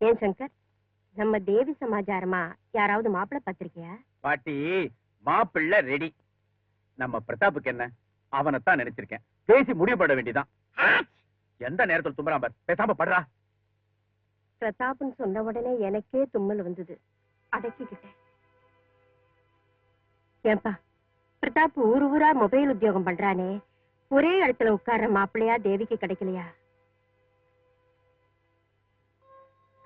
ஏன் சங்கர், நம்ம தேவி சமாச்சாரமா யாராவது மாப்பிள்ளை பார்த்திருக்கியா? பாட்டி, மாப்பிள்ளை ரெடி. நம்ம பிரதாப்புக்கு என்ன, அவனைத்தான் நினைச்சிருக்கேன். பேசி முடிவு பட வேண்டியதான். எந்த நேரத்தில் தும்புறான் பார், பேசாம படுறா. பிரதாப்னு சொன்ன உடனே எனக்கே தும்மல் வந்தது, அடக்கிக்கிட்டேன். ஏன்பா, பிரதாப் ஊரா மொபைல் உத்தியோகம் பண்றானே, ஒரே இடத்துல உட்கார்ற மாப்பிள்ளையா தேவிக்கு கிடைக்கலையா?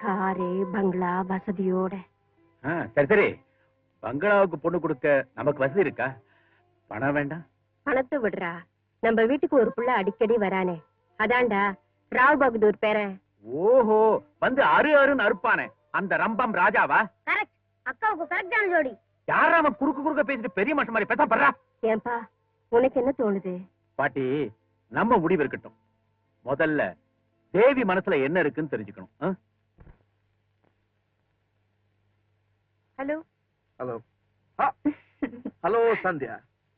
காரு பங்களா வசதியோட. சரி சரி, பங்களாவுக்கு பொண்ணு கொடுக்க நமக்கு வசதி இருக்கா? பணம் வேண்டாம். பணத்தை விடுறா, நம்ம வீட்டுக்கு ஒரு புள்ள அடிக்கடி வரானே, அதான்டா ராவ் பகதூர் பேரன். ஓஹோ, வந்து அருன்னு அறுப்பானே அந்த ரம்பம் ராஜாவா? கரெக்ட், அக்காவுக்கு கரெக்டான ஜோடி. யாரா அவன் குறுக்க பேசிட்டு பெரிய மனுஷன் மாதிரி பேச படுறா? ஏன்பா, உனக்கு என்ன தோணுது? பாட்டி, நம்ம முடிவு இருக்கட்டும். முதல்ல தேவி மனசுல என்ன இருக்குன்னு தெரிஞ்சுக்கணும். ஹலோ ஹலோ ஹலோ சந்தியா,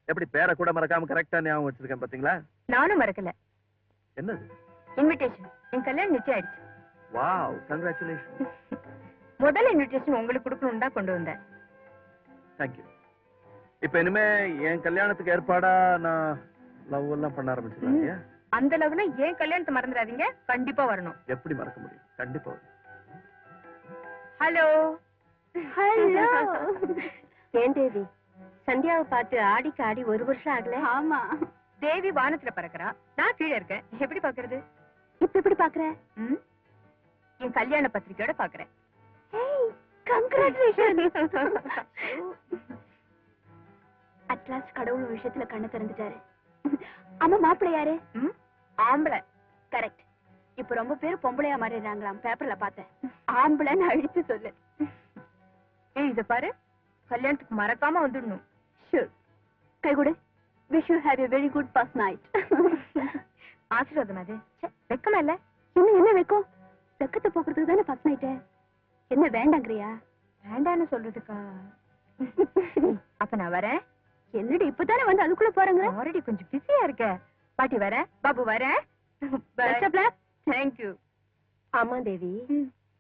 எப்படி பேரை கூட மறக்காம கரெக்டா ஞாபகம் வச்சிருக்கேன் பாத்தீங்களா? நானும் மறக்கல. என்னது? இன்விடேஷன். என் கல்யாணம் நிச்சயம் ஆயிடுச்சு. Wow, congratulation. முதல் இன்விடேஷன் உங்களுக்கு கொடுக்கணும்னு தான் கொண்டு வந்தேன். தேங்க்யூ. இப்ப இனிமே என் கல்யாணத்துக்கு ஏற்பாடா நான் லவ் எல்லாம் பண்ண ஆரம்பிச்சிருக்கேன். அந்த லவ்ல ஏன் கல்யாணத்தை மறந்துடாதீங்க, கண்டிப்பா வரணும். எப்படி மறக்க முடியும்? கண்டிப்பா வரும். Hello hello. ஏன் தேவி, சந்தியாவை பார்த்து ஆடிக்கு ஆடி ஒரு வருஷம் ஆகல? ஆமா. தேவி வானத்துல பறக்கிறா, நான் கீழே இருக்கேன். எப்படி பாக்குறது? இப்ப எப்படி பாக்குற? என் கல்யாண பத்திரிக்கையோட பாக்குறேன். அட்லாஸ்ட் கடவுள் விஷயத்துல கண்ணு திறந்துட்டாரு. ஆமா, மாப்பிள்ளை யாரு? ஆம்பளை. கரெக்ட். இப்ப ரொம்ப பேர் பொம்பளையா மாறிடுறாங்களாம், பேப்பர்ல பார்த்தேன். ஆம்பளைன்னு அழிச்சு சொல்லு. ஏய், இத பாரு, கல்யாணத்துக்கு மறக்காம வந்துடணும். ஷூர். கை கொடு. Wish you have a very good first night. ஆசீர்வாதம். அது வெக்கமா இல்ல? இன்னும் என்ன வெக்கம்? வெக்கத்தை போக்குறதுக்கு தானே ஃபர்ஸ்ட் நைட்டு. என்ன வேண்டாங்கறியா? வேண்டான்னு சொல்றதுக்கா? அப்ப நான் வரேன். என்னடி இப்பதானே வந்து அதுக்குள்ள போறங்க? ஆல்ரெடி கொஞ்சம் பிஸியா இருக்க. பாட்டி வரேன், பாபு வரேன். தேங்க்யூ. ஆமா தேவி,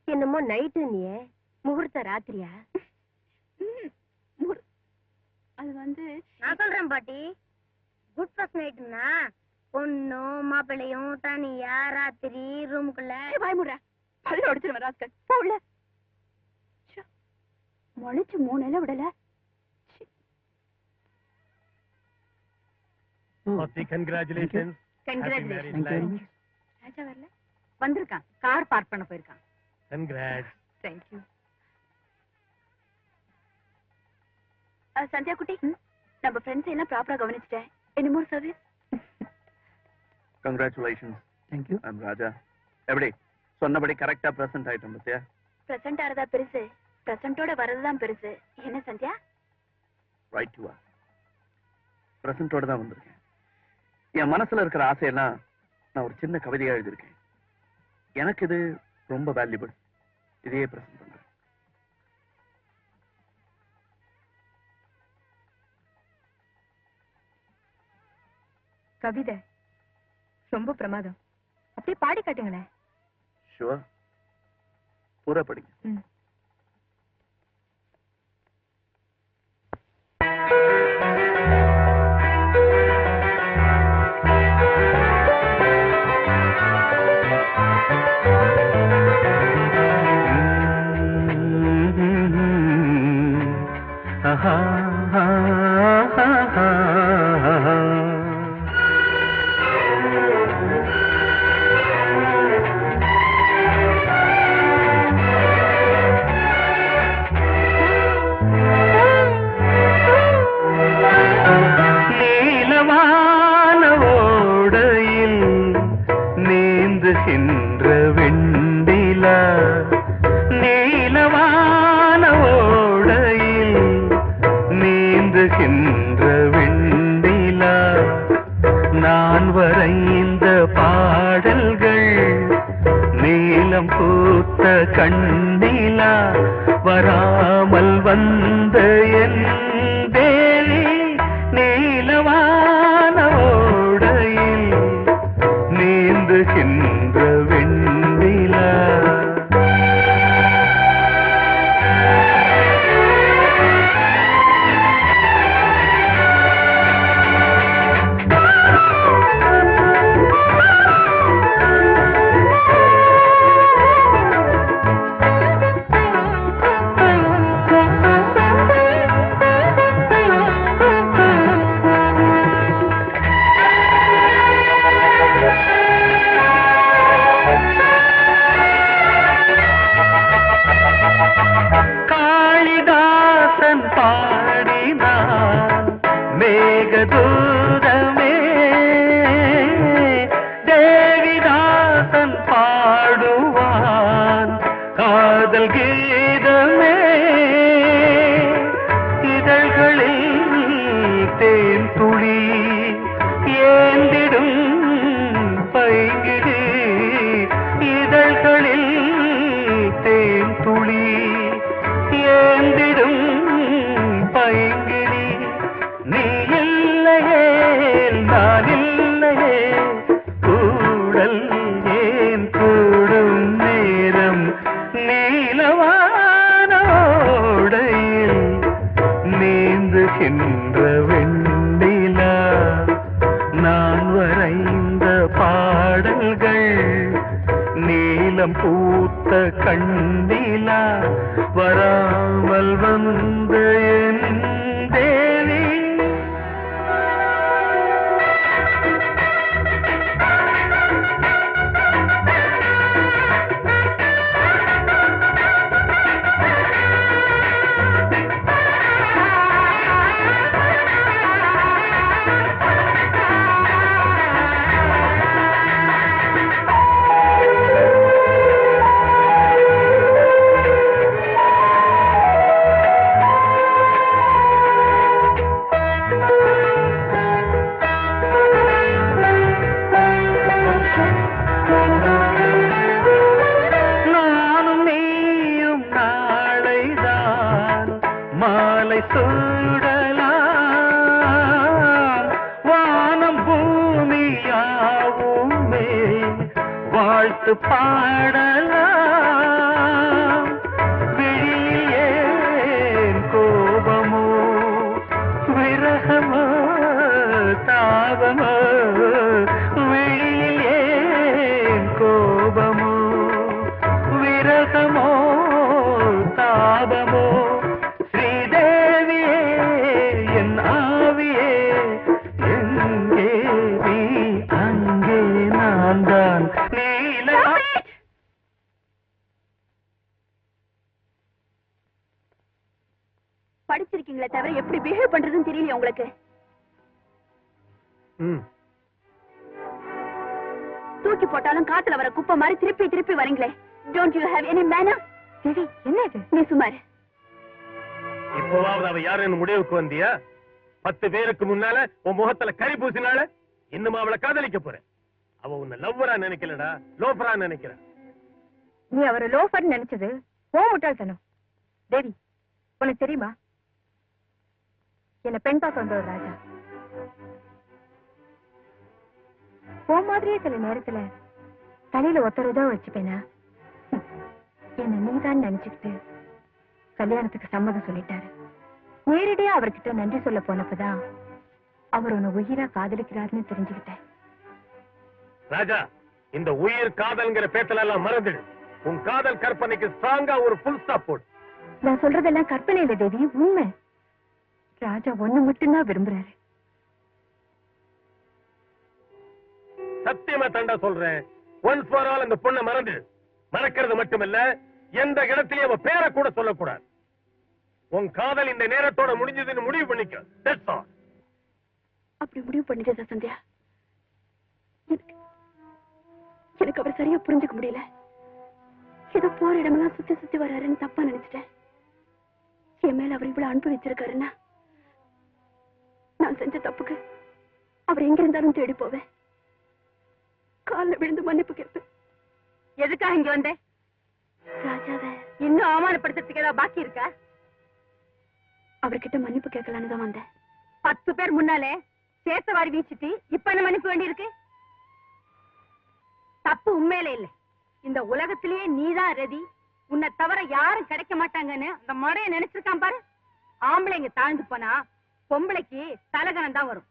என்னமோ நைட்டு நீ முகூர்த்த ராத்திரியா? அது வந்து நான் சொல்றேன் பாட்டி, குட் ஃபர்ஸ்ட் நைட்னா பொண்ணும் மாப்பிள்ளையும் தனியா ராத்திரி ரூமுக்குள்ள. வாய் முடுற, பல்ல உடைச்சிருவேன் ராஸ்கல். போல முளைச்சு 3 இலை விடல. Congratulations. Congratulations. ராஜா வரல? வந்திருக்கான், கார் பார்க் பண்ண போயிருக்கான். Congrats. Thank you. சந்தியா குட்டி, நம்ம ஃப்ரெண்ட்ஸ் எல்லாம் ப்ராப்பரா கவனிச்சிட்டேன். Any more service? Congratulations. Thank you. I'm Raja. எப்படி சொன்னபடி கரெக்டா பிரசன்ட் ஆயிட்டோம் பத்தியா? பிரசன்ட் ஆறதா பெருசு, பிரசன்ட்டோட வரதுதான் பெருசு. என்ன சந்தியா? Right you are. பிரசன்ட்டோட தான் வந்திருக்கேன். என் மனசுல இருக்கிற ஆசையெல்லாம் நான் ஒரு சின்ன கவிதையா எழுதியிருக்கேன். எனக்கு இது ரொம்ப வேல்யூபிள். இதையே பிரசன்ட் பண்றேன். கவிதை ரொம்ப பிரமாதம். அப்படியே பாடி காட்டுங்களேன். ஷுவர். பூரா படிங்க. அரசன் பாடுவான் காதல் கீதமே இதழ்களில் தேன் துளி ஏந்திடும் பைங்கிடி இதழ்களில் தேன் துளி ஏந்திடும் பைங்கிடி நீ இல்லையே நான் இல்லையே கூடல் ஏன் கூடும் நேரம் நீலவானோடையில் நீந்துகின்ற வெண்ணிலா நான் வரைந்த பாடல்கள் நீலம் பூத்த கண்ணிலா வராமல் வந்த என் தேவி நானும் நீயும் நாளைதான் மாலை சூடலாம் வானம் பூமியாவுமே வாழ்த்து பாடலாம் விழியில் ஏன் கோபமோ விரகமோ தாபமோ விழியில் ஏன் கோபமோ விரகமோ தாபமோ ஸ்ரீதேவியே என் ஆவியே எங்கே நீ அங்கே நான் தான் நீல படிச்சிருக்கீங்களே தவிர எப்படி பிஹேவ் பண்றதுன்னு தெரியலையா உங்களுக்கு? தூக்கி போட்டாலும் காத்துல வர குப்பை மாதிரி திருப்பி திருப்பி வரீங்களே. Don't you have any manner? சரி, என்ன இது? நீ சுமார். இப்போவாவது அவ யாருன்னு முடிவுக்கு வந்தியா? 10 பேருக்கு முன்னால உன் முகத்துல கறி பூசினால இன்னும் அவளை காதலிக்க போறேன். அவ உன்னை லவ்வரா நினைக்கலடா, லோஃபரா நினைக்கிற. நீ அவரை லோஃபர் நினைச்சது ஓ முட்டாள்தனம். தேவி, உனக்கு தெரியுமா என்ன பெண் பார்க்க வந்த ஒரு ராஜா போ மாதிரியே சில நேரத்துல தலையில ஒத்தரதான் வச்சுப்பேனா? என்ன நீதான் நினைச்சுக்கிட்டு கல்யாணத்துக்கு சம்மதம் சொல்லிட்டாரு. நேரடியா அவர்கிட்ட நன்றி சொல்ல போனப்பதான் அவர் உன்னை உயிரா காதலிக்கிறாருன்னு தெரிஞ்சுக்கிட்டேன். ராஜா, இந்த உயிர் காதல்ங்கிற பேச்சல எல்லாம் மறந்துடு. உன் காதல் கற்பனைக்கு ஸ்ட்ராங்கா ஒரு ஃபுல் ஸ்டாப் போடு. நான் சொல்றதெல்லாம் கற்பனை இல்ல தேவி, உண்மை. ராஜா ஒண்ணு மட்டும்தான் விரும்புறாரு. சத்தியமா தண்டா சொல்றேன், ஒன்ஸ் ஃபார் ஆல் அந்த பொண்ணை மறந்துடு. மறக்கிறது மட்டுமல்ல, எந்த இடத்திலேயே அவ பேரை கூட சொல்லக்கூடாது. உன் காதல் இந்த நேரத்தோட முடிஞ்சதுன்னு முடிவு பண்ணிக்க. That's all. அப்படி முடிவு பண்ணிட்டா சந்தியா, எனக்கு அவர் சரியா புரிஞ்சுக்க முடியல. ஏதோ போற இடமெல்லாம் சுத்தி சுத்தி வர்றாருன்னு தப்பா நினைச்சிட்டேன். என் மேல அவர் இவ்வளவு அன்பு வச்சிருக்காருன்னா நான் செஞ்ச தப்புக்கு அவர் எங்க இருந்தாலும் தேடி போவேன். கால்ல விழுந்து மன்னிப்பு கேட்பேன். எதுக்காக இங்க வந்தேன்? ராஜாவை இன்னும் அவமானப்படுத்துறதுக்கு ஏதாவது பாக்கி இருக்கா? அவர்கிட்ட மன்னிப்பு கேட்கலான்னு தான் வந்தேன். 10 பேர் முன்னாலே சேத்தவாரி வீசிட்டு இப்ப என்ன மன்னிப்பு வேண்டி இருக்கு? தப்பு உண்மையில இல்ல. இந்த உலகத்திலேயே நீதான் ரதி, உன்னை தவிர யாரும் கிடைக்க மாட்டாங்கன்னு அந்த மடைய நினைச்சிருக்கான் பாரு. ஆம்பளைங்க தாழ்ந்து போனா பொம்பளைக்கு தலகணம் தான் வரும்.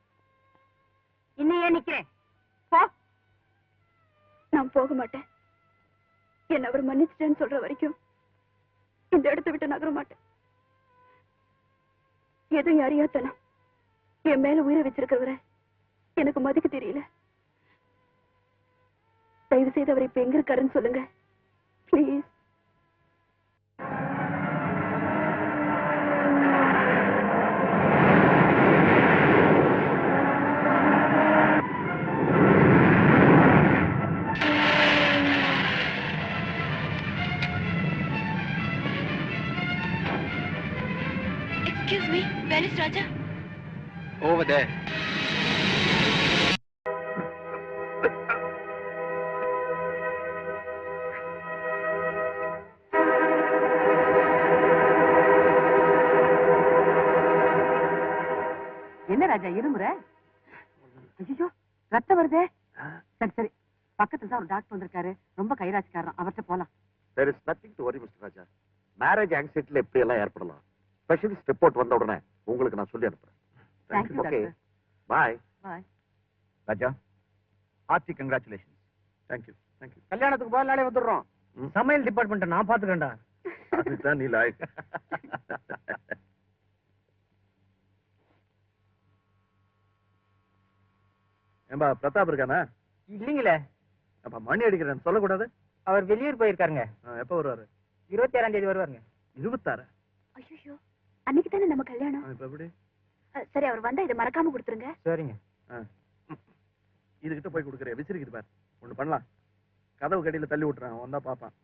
இன்னும் ஏன் நிக்கிறேன்? போ. நான் போக மாட்டேன். என்ன அவர் மன்னிச்சிட்டேன்னு சொல்ற வரைக்கும் இந்த இடத்தை விட்டு நகர மாட்டேன். எதுவும் அறியாத்தனம் என் மேல உயிரை வச்சிருக்கிறவரை எனக்கு மதிக்க தெரியல. தயவு செய்து அவர் இப்ப எங்க இருக்காருன்னு சொல்லுங்க please. Mister Raja? Over there. என்ன ராஜா இருமுற? ஐயோ ரத்தம் வருதே. சரி சரி, பக்கத்துல தான் ஒரு டாக்டர் வந்திருக்காரு, ரொம்ப கைராசிக்காரன், அவர்கிட்ட போலாம். There is nothing to worry, Mr. Raja. Marriage ஆங்ஸைட்டில எப்படி எல்லாம் ஏற்படலாம். ஸ்பெஷலிஸ்ட் ரிப்போர்ட் வந்த உடனே உங்களுக்கு நான் சொல்லி அனுப்புறேன். Thank you, Okay. doctor. Bye. Bye. Raja, hearty congratulation. Thank you. Thank you. கல்யாணத்துக்கு போக நாளே வந்துடுறோம். சமையல் டிபார்ட்மெண்ட் நான் பாத்துக்கேன்டா. அதுதான் நீ லாய்க்கு. ஏம்பா பிரதாப் இருக்கானா? இல்லீங்களே, அப்ப மணி அடிக்கிறேன் சொல்லக்கூடாது. அவர் வெளியூர் போயிருக்காருங்க. எப்ப வருவாரு? 26ஆம் தேதி வருவாருங்க. 26? ஐயோ, அன்னைக்கு தானே நம்ம கல்யாணம். இப்ப எப்படி? சரி, அவர் வந்தா இதை மறக்காம கொடுத்துருங்க. சரிங்க. இதுகிட்ட போய் கொடுக்குறேன், விசிறிக்கிட்டு பாரு. ஒண்ணு பண்ணலாம், கதவு கடியில தள்ளி விட்டுறான், வந்தா பாப்பான்.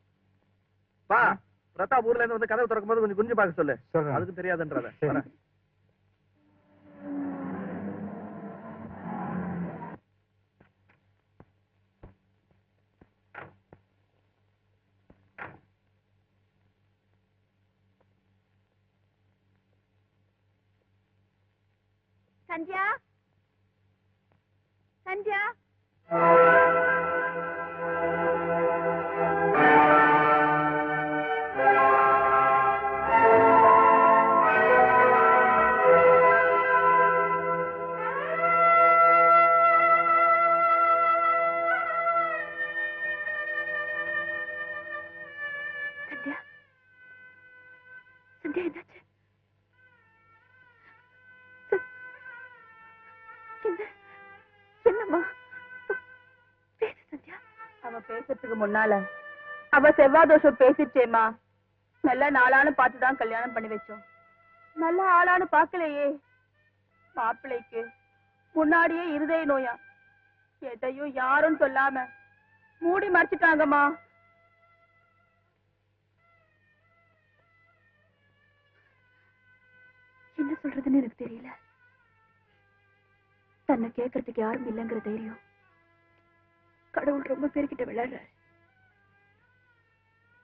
பா, பிரதாப் ஊர்ல இருந்து வந்து கதவு திறக்கும் போது கொஞ்சம் குஞ்சு பார்க்க சொல்லு. சொல்றேன். அதுக்கு தெரியாதுன்றத. வரேன். சந்தியா, சந்தியா. சந்தியா, சந்தியா என்னாச்சு? என்னம்மா பேசு சந்தியா. அவ பேசுறதுக்கு முன்னால அவ செவ்வாய் தோஷம் பேசிச்சேம்மா. நல்ல நாளான்னு பார்த்துதான் கல்யாணம் பண்ணி வச்சோம். நல்ல ஆளான்னு பார்க்கலையே. மாப்பிள்ளைக்கு முன்னாடியே இருதய நோயா, எதையும் யாரும் சொல்லாம மூடி மறைச்சிட்டாங்கம்மா. என்ன சொல்றதுன்னு எனக்கு தெரியல. தன்னை கேட்கறதுக்கு யாரும் இல்லைங்கிற தைரியம் கடவுள் ரொம்ப பேர்கிட்ட விளையாடுறாரு.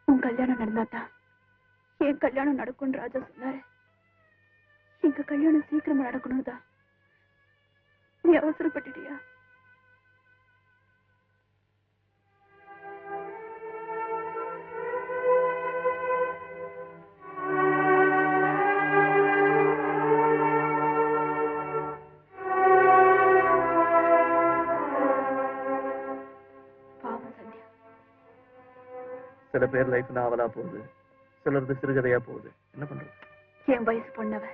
உன் கல்யாணம் நடந்தாதான் என் கல்யாணம் நடக்கும்னு ராஜா சொன்னாரு. எங்க கல்யாணம் சீக்கிரமா நடக்கணும் தான். நீ அவசரப்பட்டுட்டியா? சில பேர் லைஃப் நாவலா போகுது, சிலருக்கு சிறுகதையா போகுது. என்ன பண்றது? என் வயசு பொண்ணவ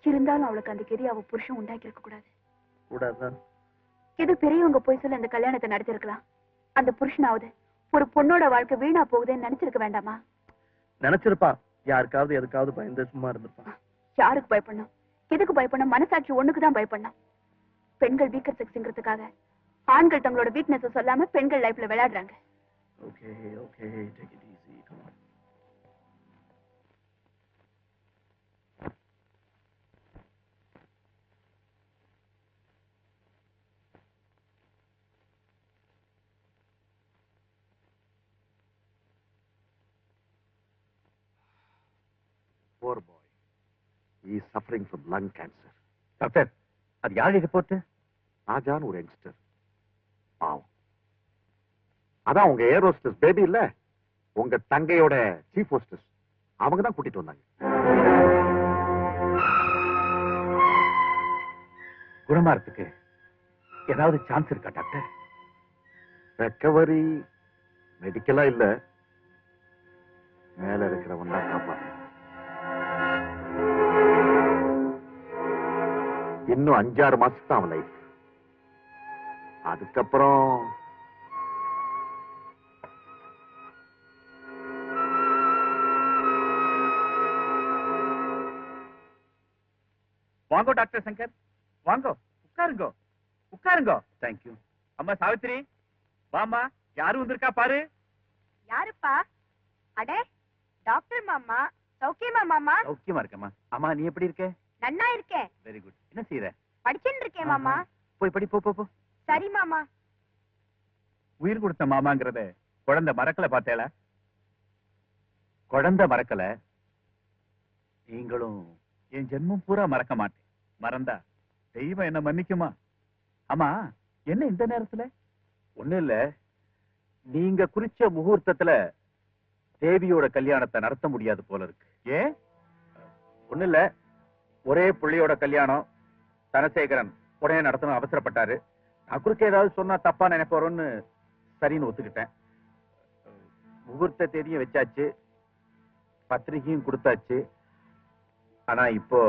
இருந்தாலும் அவளுக்கு அந்த கெதி அவ புருஷன் உண்டாக்கி இருக்க கூடாது. கூடாதுதான். இது பெரியவங்க போய் சொல்ல அந்த கல்யாணத்தை நடத்திருக்கலாம். அந்த புருஷனாவது ஒரு பொண்ணோட வாழ்க்கை வீணா போகுதுன்னு நினைச்சிருக்க வேண்டாமா? நினைச்சிருப்பான். யாருக்காவது எதுக்காவது பயந்து சும்மா இருந்திருப்பான். யாருக்கு பயப்படணும்? எதுக்கு பயப்படணும்? மனசாட்சி ஒண்ணுக்குதான் பயப்படணும். பெண்கள் வீக்கர் செக்ஸ்ங்கிறதுக்காக ஆண்கள் தங்களோட வீக்னஸ் சொல்லாம பெண்கள் லைஃப்ல விளையாடுறாங்க. Okay, okay, take it easy. Come on. Poor boy. He is suffering from lung cancer. Doctor, அது யாரு ரிப்போர்ட்? ராஜான்னு ஒரு யங்ஸ்டர். பாவம். அதான் உங்க ஏர் ஹோஸ்டஸ் பேபி இல்ல, உங்க தங்கையோட சீஃப் ஹோஸ்டஸ், அவங்க தான் கூட்டிட்டு வந்தாங்க. குணமாறதுக்கு ஏதாவது சான்ஸ் இருக்கா டாக்டர்? ரெக்கவரி மெடிக்கலா இல்ல, மேல இருக்கிறவன் தான் காப்பாத்து. இன்னும் 5-6 மாசத்துக்கு தான் அவன் லைஃப். அதுக்கப்புறம் வாங்கோ டாக்டர் சங்கர், வாங்கோ, உட்காருங்கோ உட்காருங்கோ. தேங்க்யூ. அம்மா சாவித்திரி, வாமா, யாரு வந்திருக்கா பாரு. யாருப்பா? அடே, டாக்டர் மாமா. சௌக்கியமா மாமா? சௌக்கியமா இருக்கம்மா. அம்மா, நீ எப்படி இருக்க? நன்னா இருக்கேன். Very good. என்ன செய்யற? படிச்சுட்டு இருக்கேன் மாமா. போய் படி, போ போ போ. சரி மாமா. உயிர் கொடுத்த மாமாங்கிறத குழந்தை மறக்கல பார்த்தேல? குழந்தை மறக்கல, நீங்களும் என் ஜென்மம் பூரா மறக்க மாட்டேன். மறந்தா தெய்வம் என்ன மன்னிக்குமா? ஆமா, என்ன இந்த நேரத்துல? ஒண்ணு இல்ல, நீங்க குறிச்ச முகூர்த்தத்துல தேவியோட கல்யாணத்தை நடத்த முடியாது போல இருக்கு. ஏன்? ஒண்ணு இல்ல, ஒரே புள்ளியோட கல்யாணம் தனசேகரன் உடனே நடத்தணும் அவசரப்பட்டாரு. நான் குறுக்க ஏதாவது சொன்னா தப்பா நினைப்போறோன்னு சரின்னு ஒத்துக்கிட்டேன். முகூர்த்த தேதியும் வச்சாச்சு, பத்திரிகையும் கொடுத்தாச்சு. ஆனா இப்போ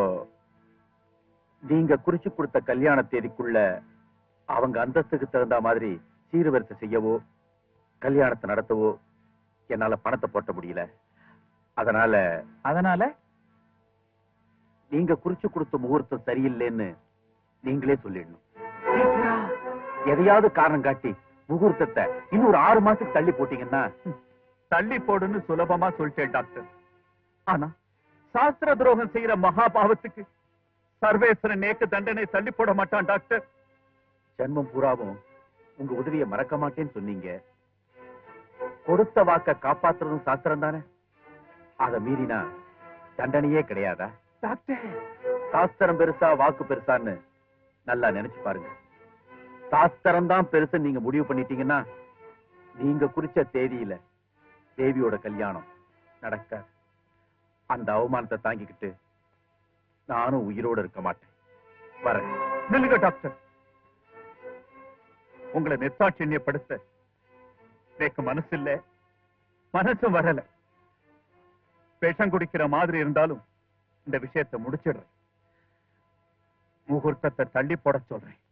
நீங்க குறிச்சு கொடுத்த கல்யாண தேதிக்குள்ள அவங்க அந்தஸ்துக்கு தகுந்த மாதிரி சீர்வரிசை செய்யவோ கல்யாணத்தை நடத்தவோ என்னால பணத்தை போட்ட முடியல. அதனால நீங்க குறிச்சு கொடுத்த முகூர்த்தம் சரியில்லைன்னு நீங்களே சொல்லிடணும். எதையாவது காரணம் காட்டி முகூர்த்தத்தை இன்னும் ஒரு 6 மாசத்துக்கு தள்ளி போட்டீங்கன்னா, தள்ளி போடுன்னு சுலபமா சொல்லிட்டேன் டாக்டர். ஆனா சாஸ்திர துரோகம் செய்யற மகா பாவத்துக்கு சர்வேஸ்வரன் நேக்கு தண்டனை தள்ளி போட மாட்டான் டாக்டர். ஜென்மம் பூராவும் உங்க உதவியை மறக்க மாட்டேன்னு சொன்னீங்க. கொடுத்த வாக்க காப்பாத்துறதும் சாஸ்திரம் தானே. அதை மீறினா தண்டனையே கிடையாதா டாக்டர்? சாஸ்திரம் பெருசா வாக்கு பெருசான்னு நல்லா நினைச்சு பாருங்க. சாஸ்திரம் தான் பெருசு நீங்க முடிவு பண்ணிட்டீங்கன்னா, நீங்க குறிச்ச தேதியில தேவியோட கல்யாணம் நடக்க அந்த அவமானத்தை தாங்கிக்கிட்டு நானும் உயிரோடு இருக்க மாட்டேன். வரேன். நில்லுங்க டாக்டர். உங்களை நிர்தாட்சியப்படுத்த எனக்கு மனசு இல்ல, மனசும் வரல. விஷம் குடிக்கிற மாதிரி இருந்தாலும் இந்த விஷயத்தை முடிச்சிடுறேன். முகூர்த்தத்தை தள்ளி போட சொல்றேன்.